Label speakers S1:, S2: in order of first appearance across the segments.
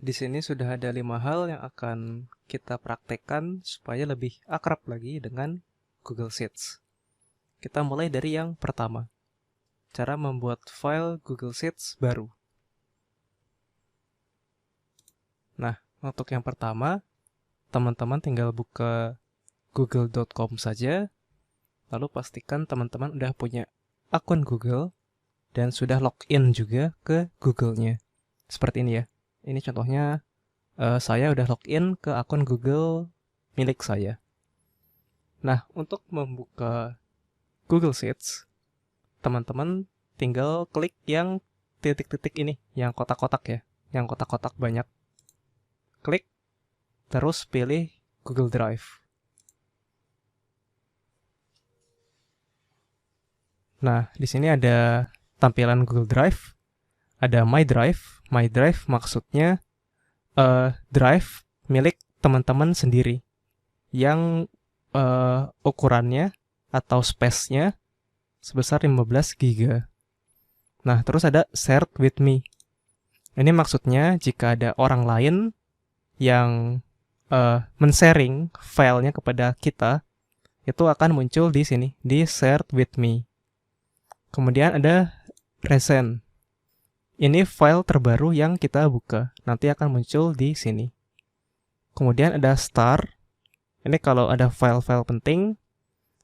S1: Di sini sudah ada 5 hal yang akan kita praktekkan supaya lebih akrab lagi dengan Google Sheets. Kita mulai dari yang pertama, cara membuat file Google Sheets baru. Nah, untuk yang pertama, teman-teman tinggal buka google.com saja, lalu pastikan teman-teman udah punya akun Google dan sudah login juga ke Google-nya. Seperti ini ya. Ini contohnya saya udah login ke akun Google milik saya. Nah, untuk membuka Google Sheets, teman-teman tinggal klik yang titik-titik ini, yang kotak-kotak ya, yang kotak-kotak banyak. Klik, terus pilih Google Drive. Nah, di sini ada tampilan Google Drive, ada My Drive. My Drive maksudnya drive milik teman-teman sendiri yang ukurannya atau space-nya sebesar 15 GB. Nah, terus ada Shared with Me. Ini maksudnya jika ada orang lain yang men-sharing filenya kepada kita, itu akan muncul di sini, di Shared with Me. Kemudian ada Recent. Ini file terbaru yang kita buka, nanti akan muncul di sini. Kemudian ada Star. Ini kalau ada file-file penting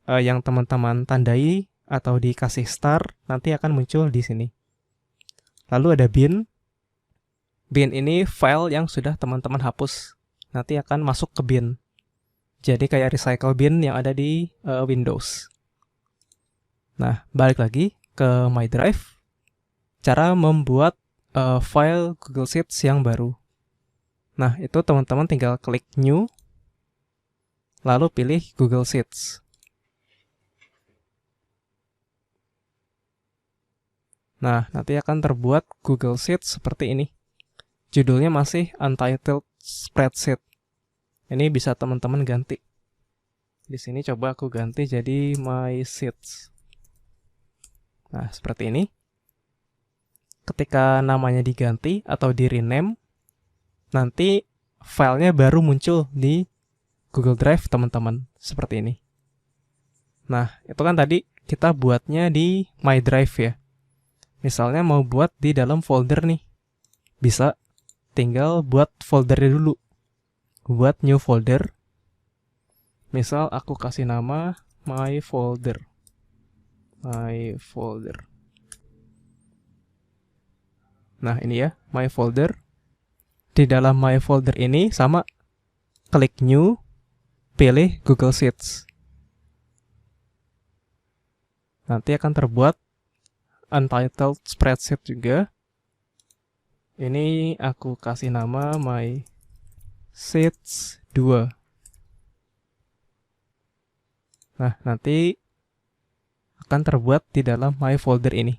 S1: yang teman-teman tandai atau dikasih star, nanti akan muncul di sini. Lalu ada Bin. Bin ini file yang sudah teman-teman hapus, nanti akan masuk ke bin. Jadi kayak recycle bin yang ada di Windows. Nah, balik lagi ke My Drive. Cara membuat file Google Sheets yang baru. Nah, itu teman-teman tinggal klik New, lalu pilih Google Sheets. Nah, nanti akan terbuat Google Sheets seperti ini. Judulnya masih Untitled Spreadsheet. Ini bisa teman-teman ganti. Di sini coba aku ganti jadi My Sheets. Nah, seperti ini. Ketika namanya diganti atau di rename, nanti filenya baru muncul di Google Drive teman-teman. Seperti ini. Nah, itu kan tadi kita buatnya di My Drive ya. Misalnya mau buat di dalam folder nih. Bisa tinggal buat foldernya dulu. Buat new folder. Misal aku kasih nama My Folder. My Folder. Nah, ini ya, My Folder. Di dalam My Folder ini sama klik New, pilih Google Sheets. Nanti akan terbuat Untitled Spreadsheet juga. Ini aku kasih nama My Sheets 2. Nah, nanti akan terbuat di dalam My Folder ini.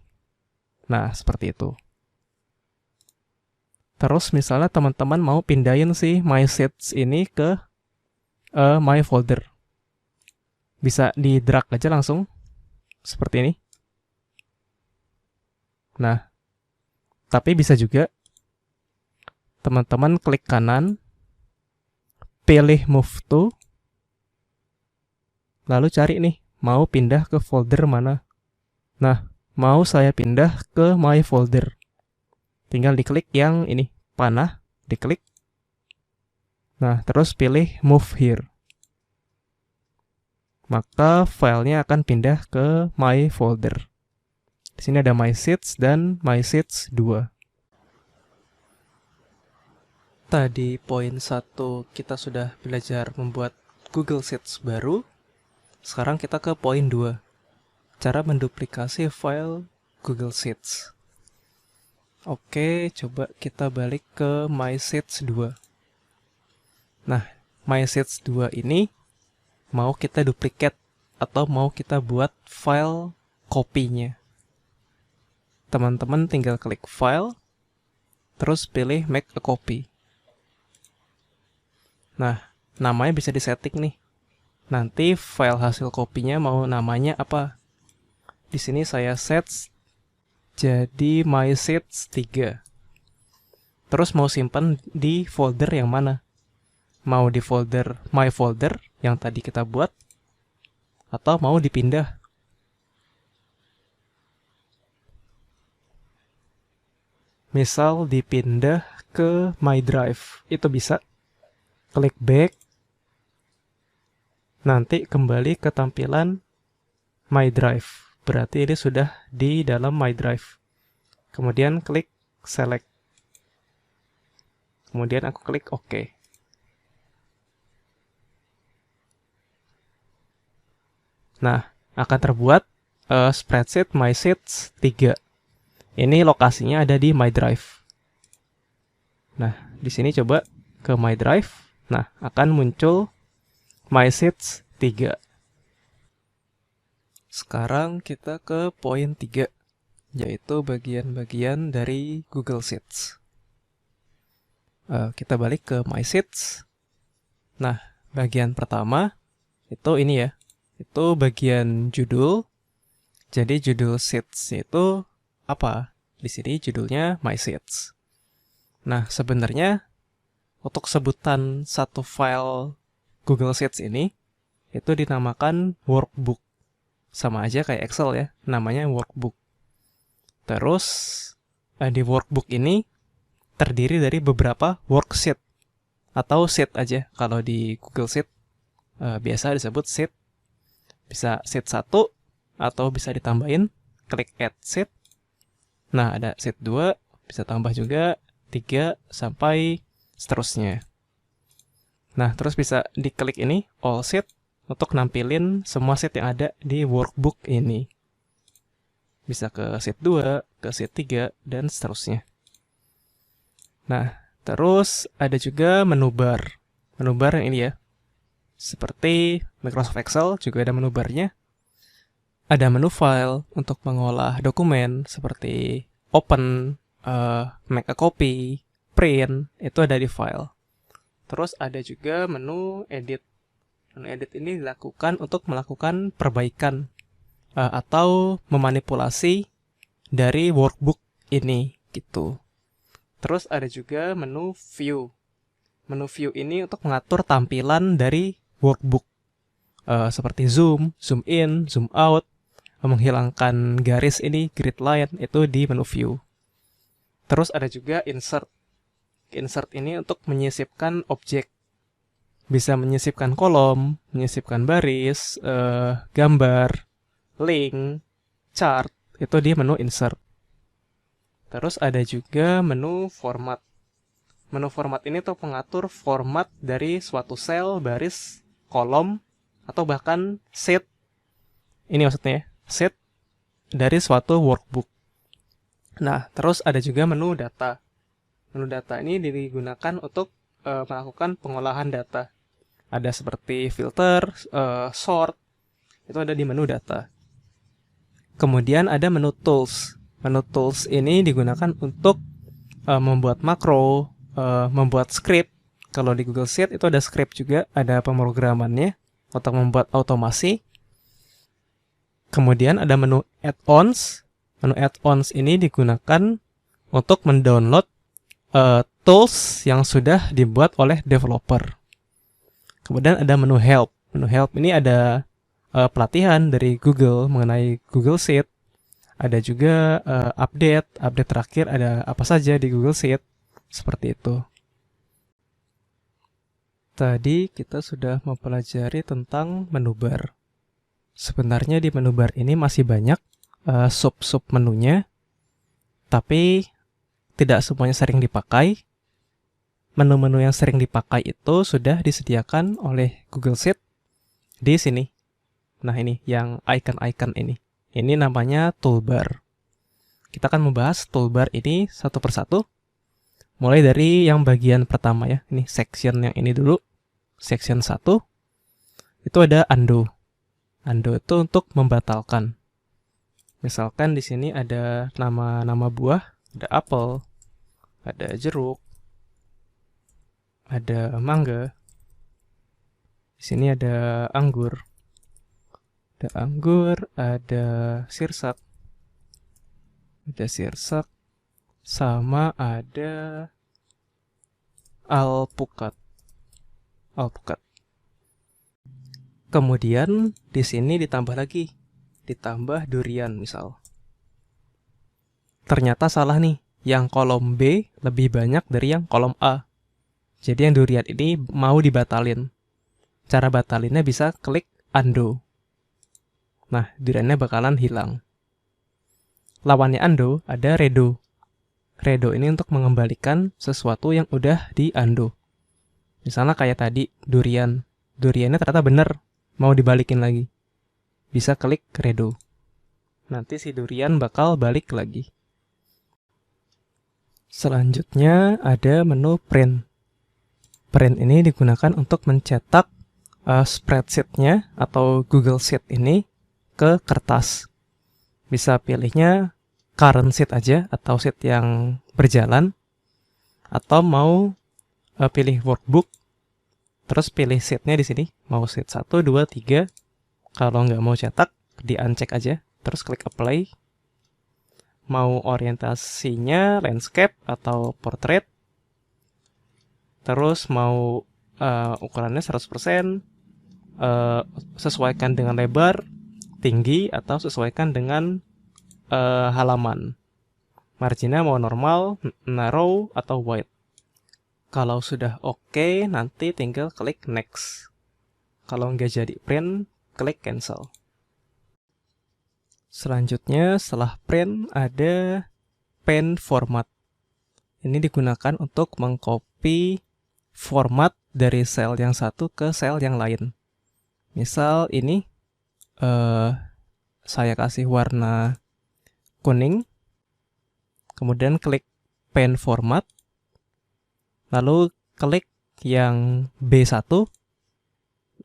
S1: Nah, seperti itu. Terus misalnya teman-teman mau pindahin si My Sheets ini ke My Folder. Bisa di drag aja langsung. Seperti ini. Nah, tapi bisa juga teman-teman klik kanan, pilih Move to, lalu cari nih, mau pindah ke folder mana. Nah, mau saya pindah ke My Folder. Tinggal diklik yang ini, panah, diklik. Nah, terus pilih Move Here. Maka filenya akan pindah ke My Folder. Di sini ada My Sheets dan My Sheets 2. Tadi poin 1 kita sudah belajar membuat Google Sheets baru. Sekarang kita ke poin 2. Cara menduplikasi file Google Sheets. Oke, coba kita balik ke My Sheets 2. Nah, My Sheets 2 ini mau kita duplicate atau mau kita buat file kopinya. Teman-teman tinggal klik File, terus pilih Make a Copy. Nah, namanya bisa disetting nih. Nanti file hasil kopinya mau namanya apa? Di sini saya set jadi My Sheets 3. Terus mau simpan di folder yang mana? Mau di folder My Folder yang tadi kita buat, atau mau dipindah? Misal dipindah ke My Drive, itu bisa. Klik back, nanti kembali ke tampilan My Drive. Berarti ini sudah di dalam My Drive. Kemudian klik select. Kemudian aku klik OK. Nah, akan terbuat spreadsheet My Sheets 3. Ini lokasinya ada di My Drive. Nah, di sini coba ke My Drive. Nah, akan muncul My Sheets 3. Sekarang kita ke poin 3, yaitu bagian-bagian dari Google Sheets. Kita balik ke My Sheets. Nah, bagian pertama itu ini ya. Itu bagian judul. Jadi judul Sheets itu apa? Di sini judulnya My Sheets. Nah, sebenarnya untuk sebutan satu file Google Sheets ini itu dinamakan workbook. Sama aja kayak Excel ya, namanya workbook. Terus di workbook ini terdiri dari beberapa worksheet atau sheet aja. Kalau di Google Sheet biasa disebut sheet. Bisa sheet 1 atau bisa ditambahin, klik add sheet. Nah, ada sheet 2, bisa tambah juga 3 sampai seterusnya. Nah, terus bisa diklik ini all sheet untuk nampilin semua sheet yang ada di workbook ini. Bisa ke sheet 2, ke sheet 3 dan seterusnya. Nah, terus ada juga menu bar. Menu bar yang ini ya. Seperti Microsoft Excel juga ada menu barnya. Ada menu file untuk mengolah dokumen seperti open, make a copy, print, itu ada di file. Terus ada juga menu edit. Menu edit ini dilakukan untuk melakukan perbaikan atau memanipulasi dari workbook ini gitu. Terus ada juga menu view. Menu view ini untuk mengatur tampilan dari workbook. Seperti zoom, zoom in, zoom out, menghilangkan garis ini, grid line, itu di menu view. Terus ada juga insert. Insert ini untuk menyisipkan objek. Bisa menyisipkan kolom, menyisipkan baris, gambar, link, chart, itu di menu insert. Terus ada juga menu format. Menu format ini untuk mengatur format dari suatu sel, baris, kolom, atau bahkan sheet. Ini maksudnya sheet dari suatu workbook. Nah, terus ada juga menu data. Menu data ini digunakan untuk melakukan pengolahan data. Ada seperti filter, sort, itu ada di menu data. Kemudian ada menu tools. Menu tools ini digunakan untuk membuat makro, membuat script. Kalau di Google Sheet itu ada script juga, ada pemrogramannya untuk membuat otomasi. Kemudian ada menu add-ons. Menu add-ons ini digunakan untuk mendownload tools yang sudah dibuat oleh developer. Kemudian ada menu help. Menu help ini ada pelatihan dari Google mengenai Google Sheet. Ada juga update terakhir ada apa saja di Google Sheet. Seperti itu. Tadi kita sudah mempelajari tentang menu bar. Sebenarnya di menu bar ini masih banyak sub-sub menunya, tapi tidak semuanya sering dipakai. Menu-menu yang sering dipakai itu sudah disediakan oleh Google Sheet di sini. Nah ini, yang icon-icon ini. Ini namanya toolbar. Kita akan membahas toolbar ini satu persatu. Mulai dari yang bagian pertama ya. Ini section yang ini dulu. Section 1. Itu ada undo. Undo itu untuk membatalkan. Misalkan di sini ada nama-nama buah. Ada apel. Ada jeruk. Ada mangga. Di sini ada anggur. Ada anggur, ada sirsak. Ada sirsak. Sama ada Alpukat. Kemudian di sini ditambah lagi, ditambah durian misal. Ternyata salah nih, yang kolom B lebih banyak dari yang kolom A. Jadi yang durian ini mau dibatalin. Cara batalinnya bisa klik undo. Nah, duriannya bakalan hilang. Lawannya undo ada redo. Redo ini untuk mengembalikan sesuatu yang udah di undo. Misalnya kayak tadi, duriannya ternyata bener, mau dibalikin lagi. Bisa klik redo. Nanti si durian bakal balik lagi. Selanjutnya ada menu print. Print ini digunakan untuk mencetak spreadsheet-nya atau Google Sheet ini ke kertas. Bisa pilihnya current sheet aja atau sheet yang berjalan, atau mau pilih workbook, terus pilih sheet-nya di sini, mau sheet 1, 2, 3. Kalau nggak mau cetak, di-uncheck aja, terus klik apply. Mau orientasinya landscape atau portrait, terus mau ukurannya 100%, sesuaikan dengan lebar, tinggi, atau sesuaikan dengan halaman. Marginnya mau normal, narrow, atau wide. Kalau sudah oke, nanti tinggal klik next. Kalau nggak jadi print, klik cancel. Selanjutnya setelah print ada pen format. Ini digunakan untuk mengcopy format dari sel yang satu ke sel yang lain. Misal ini saya kasih warna kuning, kemudian klik pen format, lalu klik yang B1,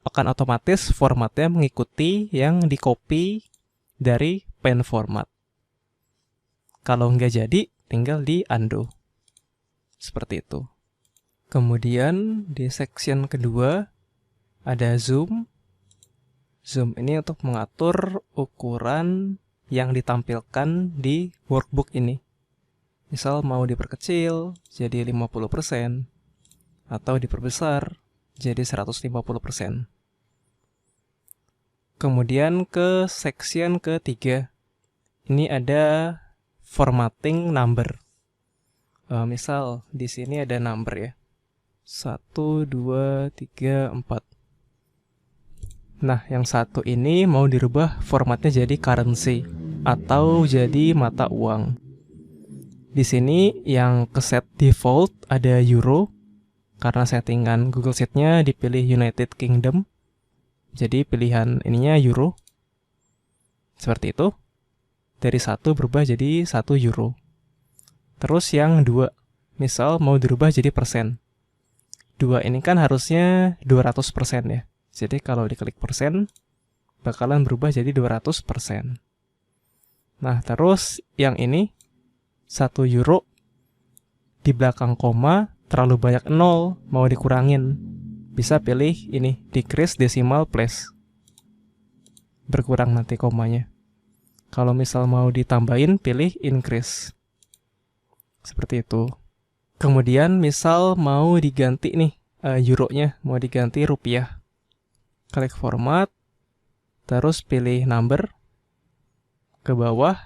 S1: akan otomatis formatnya mengikuti yang di-copy dari pen format. Kalau nggak jadi, tinggal di undo. Seperti itu. Kemudian di section kedua ada zoom. Zoom ini untuk mengatur ukuran yang ditampilkan di workbook ini. Misal mau diperkecil jadi 50% atau diperbesar jadi 150%. Kemudian ke section ketiga. Ini ada formatting number. Misal di sini ada number ya. 1, 2, 3, 4. Nah, yang satu ini mau dirubah formatnya jadi currency atau jadi mata uang. Di sini yang keset default ada euro, karena settingan Google Sheet-nya dipilih United Kingdom. Jadi pilihan ininya euro. Seperti itu. Dari 1 berubah jadi 1 euro. Terus yang 2, misal mau dirubah jadi persen. 2 ini kan harusnya 200% ya. Jadi kalau diklik persen, bakalan berubah jadi 200%. Nah, terus yang ini 1 euro di belakang koma terlalu banyak 0, mau dikurangin. Bisa pilih ini, decrease decimal place. Berkurang nanti komanya. Kalau misal mau ditambahin, pilih increase. Seperti itu. Kemudian misal mau diganti nih, euro-nya mau diganti rupiah. Klik format, terus pilih number. Ke bawah,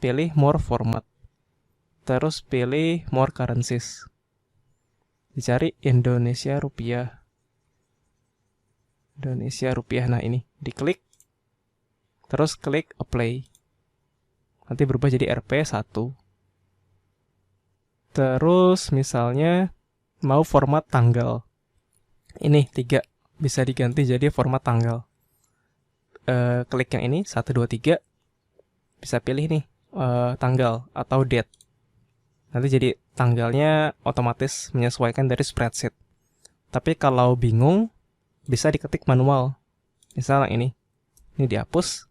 S1: pilih more format. Terus pilih more currencies. Dicari Indonesia rupiah. Indonesia rupiah, nah ini, diklik. Terus klik apply. Nanti berubah jadi Rp1. Terus misalnya mau format tanggal. Ini 3, bisa diganti jadi format tanggal. Klik yang ini, 1, 2, 3. Bisa pilih nih, tanggal atau date. Nanti jadi tanggalnya otomatis menyesuaikan dari spreadsheet. Tapi kalau bingung, bisa diketik manual. Misalnya ini dihapus.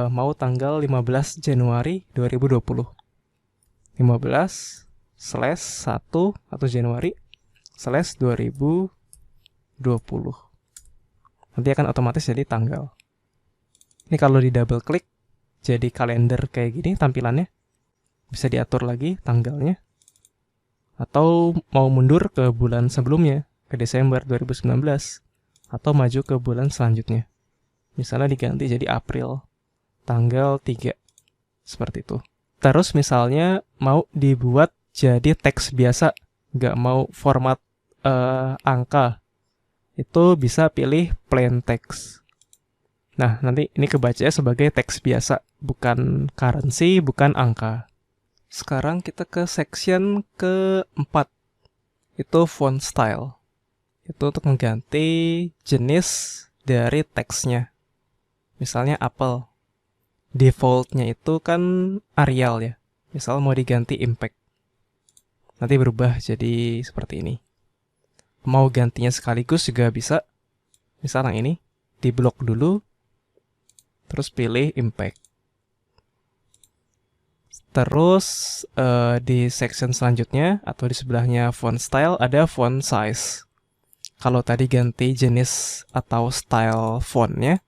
S1: Mau tanggal 15 Januari 2020. 15/1 atau Januari /2020. Nanti akan otomatis jadi tanggal. Ini kalau di double klik jadi kalender kayak gini tampilannya. Bisa diatur lagi tanggalnya. Atau mau mundur ke bulan sebelumnya, ke Desember 2019, atau maju ke bulan selanjutnya. Misalnya diganti jadi April, tanggal 3, seperti itu. Terus misalnya mau dibuat jadi teks biasa, nggak mau format angka, itu bisa pilih plain text. Nah, nanti ini kebaca sebagai teks biasa, bukan currency, bukan angka. Sekarang kita ke section keempat, itu font style. Itu untuk mengganti jenis dari teksnya. Misalnya Apple. Defaultnya itu kan Arial ya. Misal mau diganti Impact. Nanti berubah jadi seperti ini. Mau gantinya sekaligus juga bisa. Misal yang ini, diblok dulu, terus pilih Impact. Terus di section selanjutnya atau di sebelahnya font style ada font size. Kalau tadi ganti jenis atau style fontnya,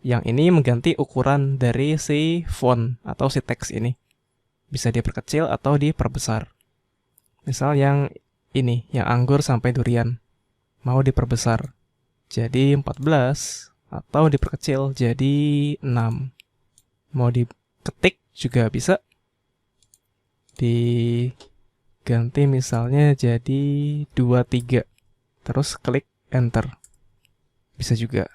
S1: yang ini mengganti ukuran dari si font atau si teks ini. Bisa diperkecil atau diperbesar. Misal yang ini, yang anggur sampai durian, mau diperbesar jadi 14 atau diperkecil jadi 6. Mau diketik juga bisa. Diganti misalnya jadi 23. Terus klik enter. Bisa juga.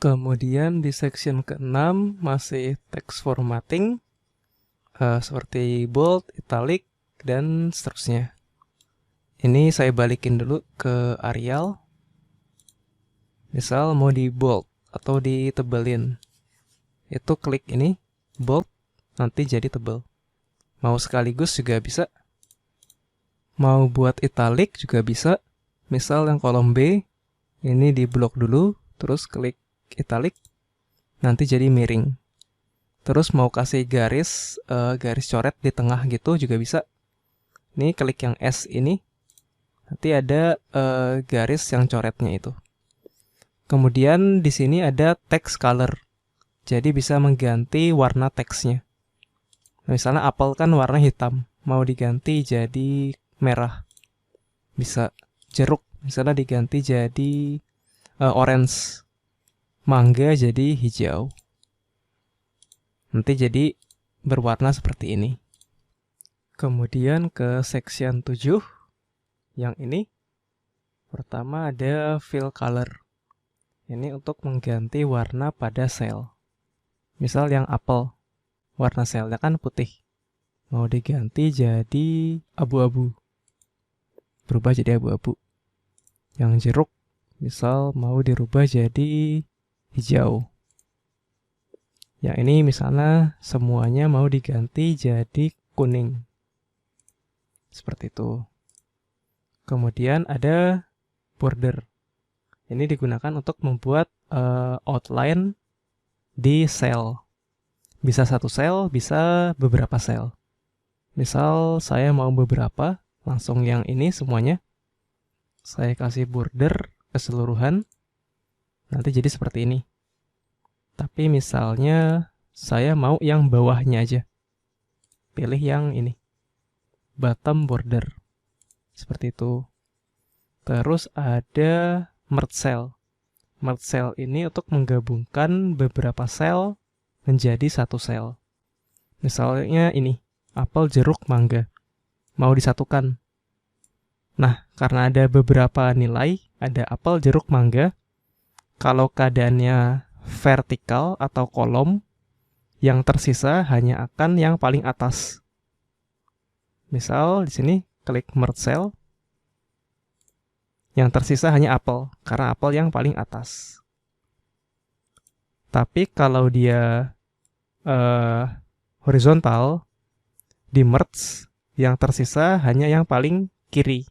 S1: Kemudian di section ke-6 masih text formatting, seperti bold, italic, dan seterusnya. Ini saya balikin dulu ke Arial. Misal mau di bold atau ditebelin. Itu klik ini, bold, nanti jadi tebel. Mau sekaligus juga bisa. Mau buat italic juga bisa. Misal yang kolom B, ini di blok dulu, terus klik italic, nanti jadi miring. Terus mau kasih garis coret di tengah gitu juga bisa. Ini klik yang S ini, nanti ada garis yang coretnya itu. Kemudian di sini ada text color, jadi bisa mengganti warna teksnya. Misalnya apel kan warna hitam, mau diganti jadi merah, bisa. Jeruk misalnya diganti jadi orange, mangga jadi hijau. Nanti jadi berwarna seperti ini. Kemudian ke section 7, yang ini. Pertama ada fill color. Ini untuk mengganti warna pada sel. Misal yang apel, warna selnya kan putih. Mau diganti jadi abu-abu. Berubah jadi abu-abu. Yang jeruk, misal mau dirubah jadi hijau. Yang ini misalnya semuanya mau diganti jadi kuning. Seperti itu. Kemudian ada border. Ini digunakan untuk membuat outline di sel. Bisa satu sel, bisa beberapa sel. Misal saya mau beberapa, langsung yang ini semuanya. Saya kasih border keseluruhan. Nanti jadi seperti ini. Tapi misalnya saya mau yang bawahnya aja. Pilih yang ini. Bottom border. Seperti itu. Terus ada merge cell. Merge cell ini untuk menggabungkan beberapa sel menjadi satu sel. Misalnya ini, apel, jeruk, mangga. Mau disatukan. Nah, karena ada beberapa nilai, ada apel, jeruk, mangga. Kalau keadaannya vertikal atau kolom, yang tersisa hanya akan yang paling atas. Misal di sini klik merge cell. Yang tersisa hanya apel, karena apel yang paling atas. Tapi kalau dia horizontal, di merge, yang tersisa hanya yang paling kiri.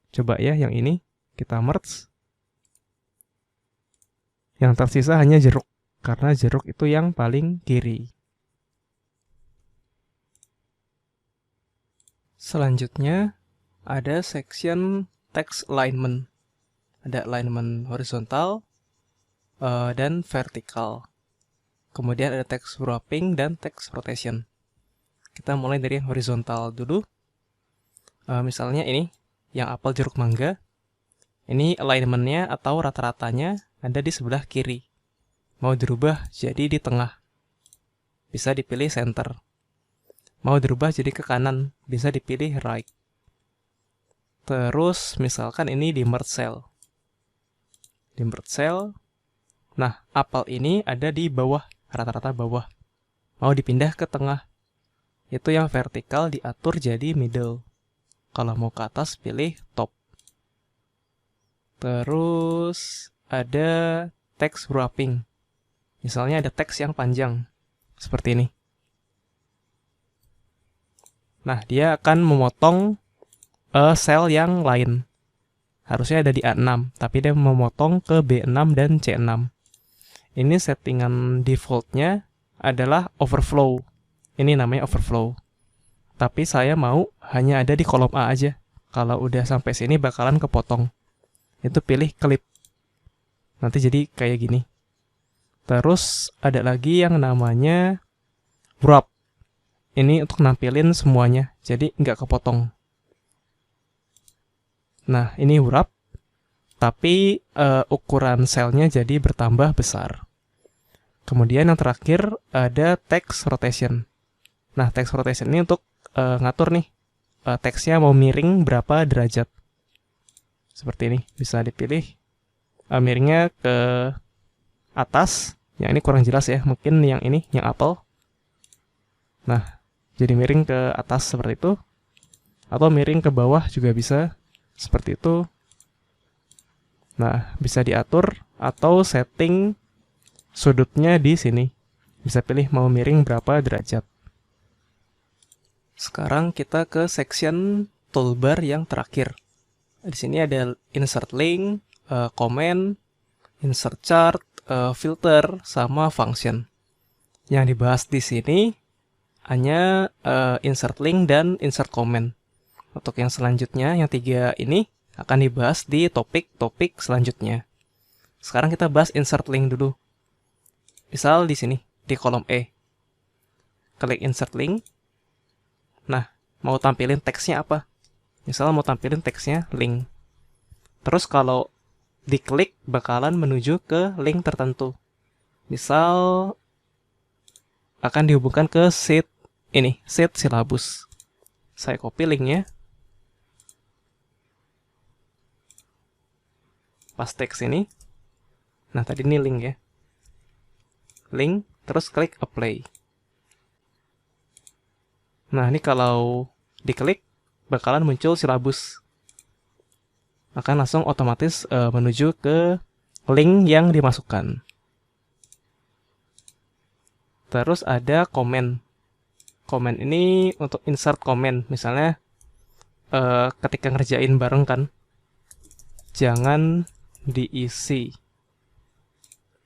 S1: Coba ya, yang ini kita merge. Yang tersisa hanya jeruk, karena jeruk itu yang paling kiri. Selanjutnya, ada section text alignment. Ada alignment horizontal dan vertikal. Kemudian ada text wrapping dan text rotation. Kita mulai dari yang horizontal dulu. Misalnya ini, yang apel jeruk mangga. Ini alignment-nya atau rata-ratanya ada di sebelah kiri. Mau dirubah jadi di tengah. Bisa dipilih center. Mau dirubah jadi ke kanan, bisa dipilih right. Terus misalkan ini di merge cell. Di merge cell, nah apel ini ada di bawah, rata-rata bawah. Mau dipindah ke tengah. Itu yang vertikal diatur jadi middle. Kalau mau ke atas pilih top. Terus ada text wrapping. Misalnya ada teks yang panjang. Seperti ini. Nah, dia akan memotong sel yang lain. Harusnya ada di A6, tapi dia memotong ke B6 dan C6. Ini settingan defaultnya adalah overflow. Ini namanya overflow. Tapi saya mau hanya ada di kolom A aja. Kalau udah sampai sini bakalan kepotong. Itu pilih clip. Nanti jadi kayak gini. Terus ada lagi yang namanya wrap. Ini untuk nampilin semuanya, jadi nggak kepotong. Nah, ini wrap, tapi ukuran selnya jadi bertambah besar. Kemudian yang terakhir ada text rotation. Nah, text rotation ini untuk ngatur nih, teksnya mau miring berapa derajat. Seperti ini, bisa dipilih miringnya ke atas. Yang ini kurang jelas ya, mungkin yang ini, yang apel. Nah, jadi miring ke atas seperti itu. Atau miring ke bawah juga bisa. Seperti itu. Nah, bisa diatur atau setting sudutnya di sini. Bisa pilih mau miring berapa derajat. Sekarang kita ke section toolbar yang terakhir. Di sini ada insert link, comment, insert chart, filter, sama function. Yang dibahas di sini hanya insert link dan insert comment. Untuk yang selanjutnya, yang 3 ini akan dibahas di topik-topik selanjutnya. Sekarang kita bahas insert link dulu. Misal di sini, di kolom E. Klik insert link. Nah, mau tampilin teksnya apa? Misal mau tampilin teksnya link. Terus kalau diklik bakalan menuju ke link tertentu. Misal akan dihubungkan ke sheet ini, sheet silabus. Saya copy linknya. Paste ke sini. Nah, tadi ini link ya. Link, terus klik apply. Nah, ini kalau diklik, bakalan muncul silabus. Akan langsung otomatis menuju ke link yang dimasukkan. Terus ada comment. Comment ini untuk insert comment. Misalnya, ketika ngerjain bareng kan, jangan diisi.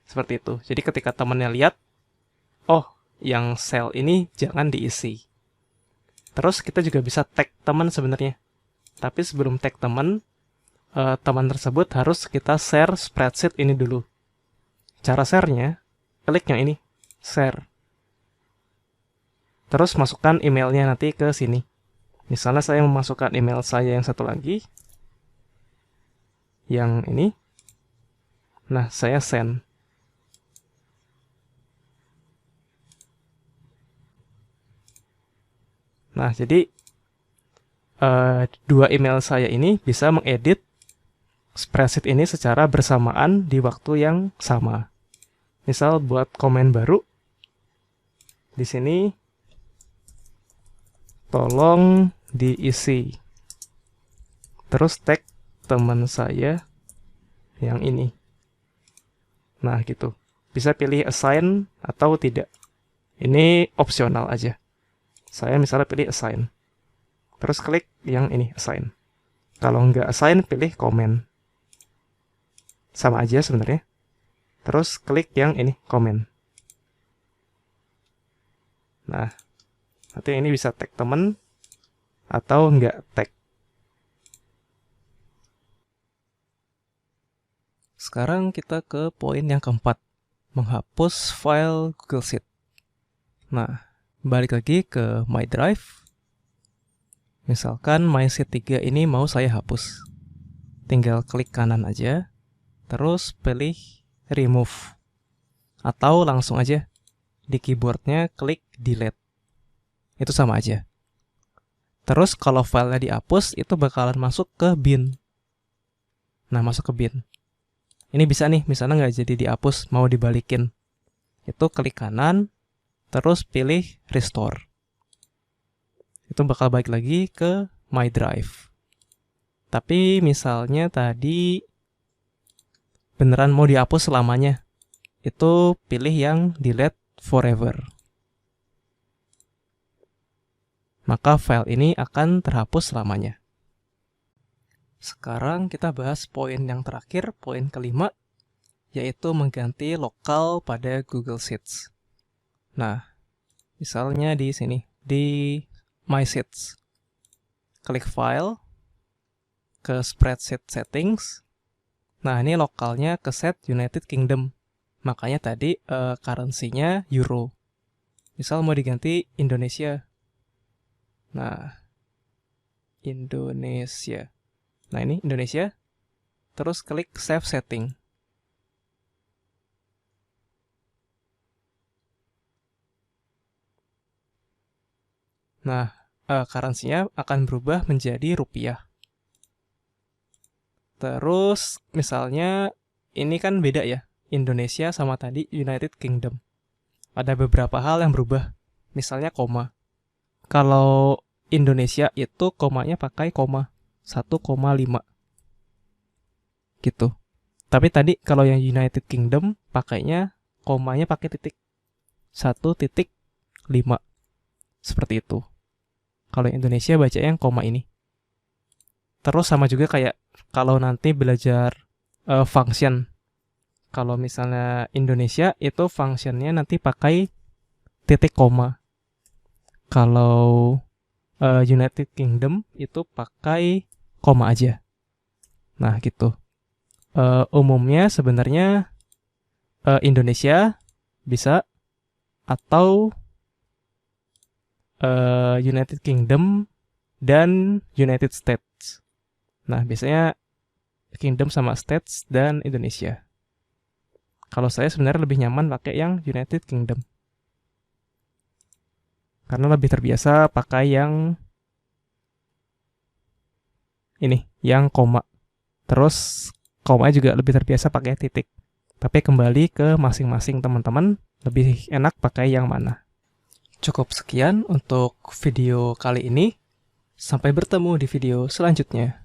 S1: Seperti itu. Jadi ketika temannya lihat, oh, yang sel ini jangan diisi. Terus kita juga bisa tag teman sebenarnya. Tapi sebelum tag teman, teman tersebut harus kita share spreadsheet ini dulu. Cara share-nya, klik yang ini, share. Terus masukkan emailnya nanti ke sini. Misalnya saya memasukkan email saya yang satu lagi. Yang ini. Nah, saya send. Nah, jadi dua email saya ini bisa mengedit spreadsheet ini secara bersamaan di waktu yang sama. Misal buat komen baru. Di sini tolong diisi. Terus tag teman saya yang ini. Nah, gitu. Bisa pilih assign atau tidak. Ini opsional aja. Saya misalnya pilih assign. Terus klik yang ini, assign. Kalau nggak assign, pilih comment. Sama aja sebenarnya. Terus klik yang ini, comment. Nah, nanti ini bisa tag temen atau nggak tag. Sekarang kita ke poin yang keempat. Menghapus file Google Sheet. Nah, Balik lagi ke My Drive. Misalkan My Sheet 3 ini mau saya hapus. Tinggal klik kanan aja, terus pilih Remove. Atau langsung aja di keyboardnya klik Delete. Itu sama aja. Terus kalau filenya dihapus, itu bakalan masuk ke bin. Nah, masuk ke bin. Ini bisa nih, misalnya nggak jadi dihapus, mau dibalikin. Itu klik kanan, terus pilih Restore. Itu bakal balik lagi ke My Drive. Tapi misalnya tadi beneran mau dihapus selamanya, itu pilih yang Delete Forever. Maka file ini akan terhapus selamanya. Sekarang kita bahas poin yang terakhir, poin kelima, yaitu mengganti lokal pada Google Sheets. Nah, misalnya di sini, di My Sheets. Klik File, ke Spreadsheet Settings. Nah, ini lokalnya ke set United Kingdom. Makanya tadi currency-nya Euro. Misal mau diganti Indonesia. Nah, Indonesia. Nah, ini Indonesia. Terus klik Save Setting. Nah, currency-nya akan berubah menjadi rupiah. Terus, misalnya, ini kan beda ya. Indonesia sama tadi United Kingdom. Ada beberapa hal yang berubah. Misalnya koma. Kalau Indonesia itu komanya pakai koma 1,5 gitu. Tapi tadi kalau yang United Kingdom pakainya komanya pakai titik 1,5 seperti itu. Kalau Indonesia baca yang koma ini. Terus sama juga kayak kalau nanti belajar function. Kalau misalnya Indonesia itu functionnya nanti pakai titik koma. Kalau United Kingdom itu pakai koma aja. Nah, gitu. Umumnya sebenarnya Indonesia bisa atau United Kingdom dan United States. Nah, biasanya Kingdom sama States dan Indonesia. Kalau saya sebenarnya lebih nyaman pakai yang United Kingdom. Karena lebih terbiasa pakai yang ini, yang koma. Terus koma juga lebih terbiasa pakai titik. Tapi kembali ke masing-masing teman-teman, lebih enak pakai yang mana. Cukup sekian untuk video kali ini. Sampai bertemu di video selanjutnya.